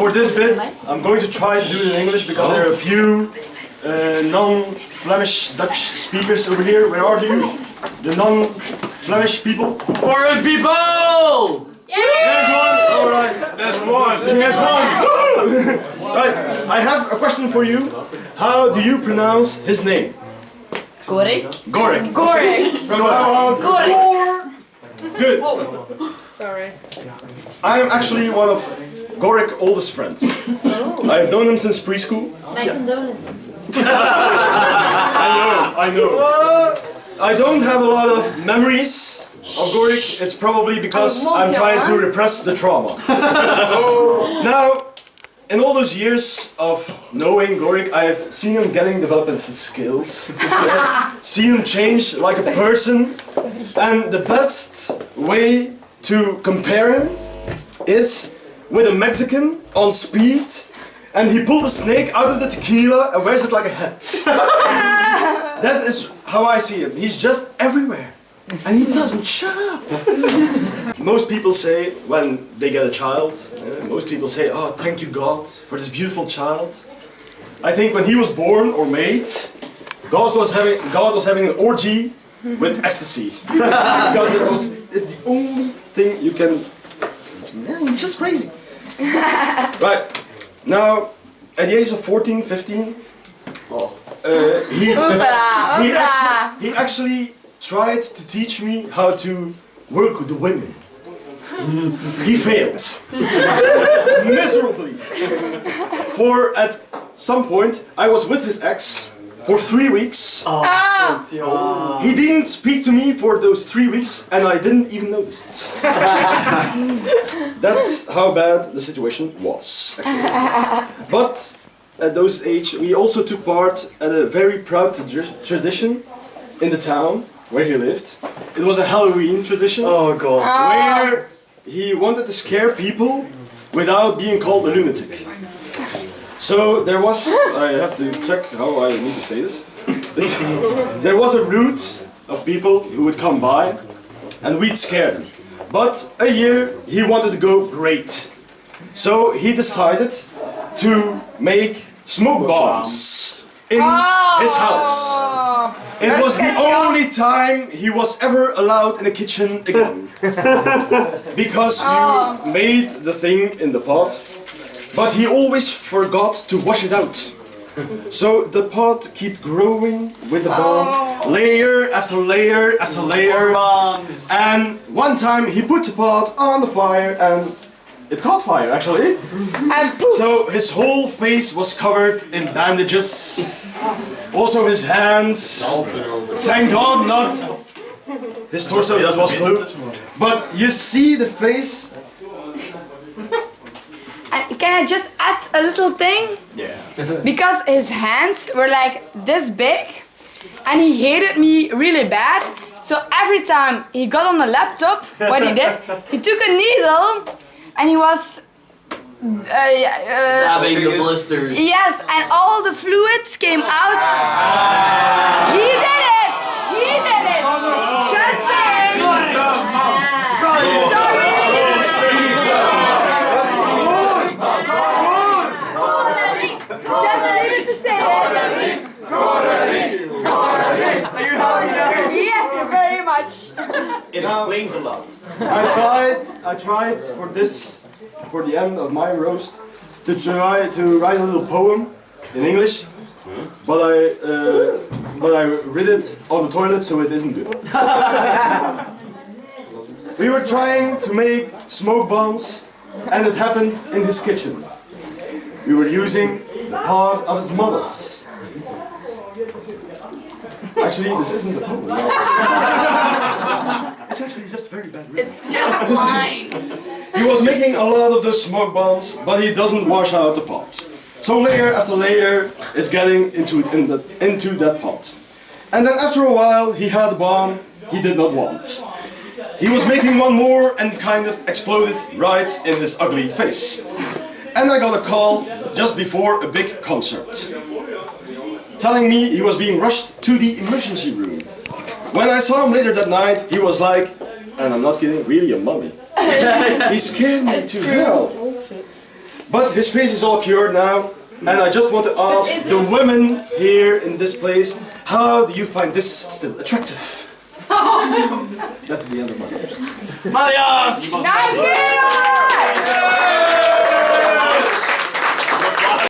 for this bit, I'm going to try to do it in English because there are a few non-Flemish Dutch speakers over here. Where are you? The non-Flemish people? Foreign people! There's one! Alright. There's one! There's one! Right, I have a question for you. How do you pronounce his name? Gorik. Gorik. Gorik. From now on. Gorik. Good. Sorry. I am actually one of Gorik's oldest friends. I have known him since preschool. My condolences. I know. I don't have a lot of memories of Gorik. It's probably because I'm trying to repress the trauma. Now, in all those years of knowing Gorik, I've seen him developing his skills, seen him change like a person, and the best way to compare him is with a Mexican on speed, and he pulled a snake out of the tequila and wears it like a hat. That is how I see him. He's just everywhere. And he doesn't shut up. Most people say when they get a child, most people say, oh, thank you God for this beautiful child. I think when he was born or made, God was having an orgy with ecstasy. Because it's the only thing you can, he's just crazy. Right, now at the age of 14, 15, he actually tried to teach me how to work with the women. He failed. Miserably. For at some point, I was with his ex for 3 weeks. He didn't speak to me for those 3 weeks and I didn't even notice it. That's how bad the situation was. But at those age, we also took part at a very proud tradition in the town where he lived. It was a Halloween tradition. Oh God. Where he wanted to scare people without being called a lunatic. So there was, I have to check how I need to say this. There was a route of people who would come by and we'd scare them. But a year he wanted to go great. So he decided to make smoke bombs in his house. It was the only time he was ever allowed in the kitchen again. Because you made the thing in the pot, but he always forgot to wash it out. So the pot kept growing with the bomb, layer after layer after layer. And one time he put the pot on the fire and it caught fire actually. So his whole face was covered in bandages. Also his hands. Thank God not his torso, that was glued. But you see the face. Can I just add a little thing? Yeah. Because his hands were like this big and he hated me really bad. So every time he got on the laptop, what he did, he took a needle and he was Stabbing the blisters. yes, and all the fluids came out. He did it! He did it! Just saying! Sorry! Just needed to say it. Are you happy now? Yes, very much. It explains a lot. I tried for the end of my roast to try to write a little poem in English, but I read it on the toilet, so it isn't good. We were trying to make smoke bombs, and it happened in his kitchen. We were using the part of his mother's. Actually, this isn't the poem. It's actually just very bad written. It's just fine. He was making a lot of those smoke bombs, but he doesn't wash out the pot. So layer after layer is getting into that pot. And then after a while, he had a bomb he did not want. He was making one more and kind of exploded right in his ugly face. And I got a call just before a big concert, telling me he was being rushed to the emergency room. When I saw him later that night, he was like, and I'm not kidding, really a mummy. He scared me to hell. But his face is all cured now, and I just want to ask the women here in this place, how do you find this still attractive? That's the end of my post. Matthias! Dank je!